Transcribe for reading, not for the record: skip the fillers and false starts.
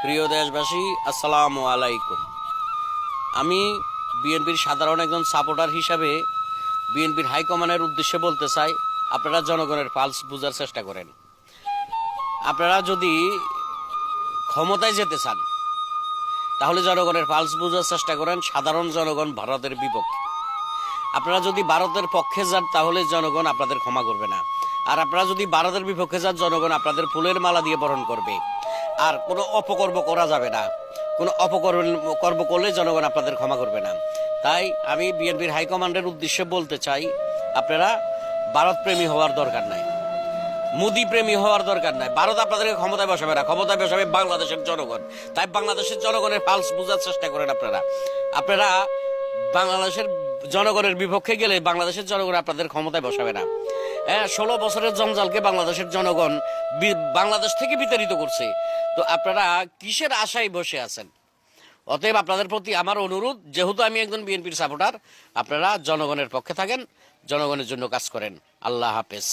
প্রিয় দেশবাসী, আসসালামু আলাইকুম। আমি বিএনপির সাধারণ একজন সাপোর্টার হিসাবে বিএনপির হাইকমান্ডের উদ্দেশ্যে বলতে চাই, আপনারা জনগণের পালস বোঝার চেষ্টা করেন। আপনারা যদি ক্ষমতায় যেতে চান তাহলে জনগণের পালস বোঝার চেষ্টা করেন। সাধারণ জনগণ ভারতের বিপক্ষে। আপনারা যদি ভারতের পক্ষে যান তাহলে জনগণ আপনাদের ক্ষমা করবে না, আর আপনারা যদি ভারতের বিপক্ষে যান জনগণ আপনাদের ফুলের মালা দিয়ে বরণ করবে। আর কোনো অপকর্ম করা যাবে না, কোনো অপকর্ম করলে জনগণ আপনাদের ক্ষমা করবে না। তাই আমি বিএনপির হাইকমান্ডের উদ্দেশ্যে বলতে চাই, আপনারা ভারত প্রেমী হওয়ার দরকার নাই, মোদি প্রেমী হওয়ার দরকার নাই। ভারত আপনাদেরকে ক্ষমতায় বসাবে না, ক্ষমতায় বসাবে বাংলাদেশের জনগণ। তাই বাংলাদেশের জনগণের পালস বোঝার চেষ্টা করেন। আপনারা বাংলাদেশের জনগণের বিপক্ষে গেলে বাংলাদেশের জনগণ আপনাদের ক্ষমতায় বসাবে না। 16 বছরের জঞ্জালকে বাংলাদেশের জনগণ বাংলাদেশ থেকে বিতাড়িত করছে। তো আপনারা কিসের আশায় বসে আছেন? অতএব আপনাদের প্রতি আমার অনুরোধ, যেহেতু আমি একজন বিএনপির সাপোর্টার, আপনারা জনগণের পক্ষে থাকেন, জনগণের জন্য কাজ করেন। আল্লাহ হাফেজ।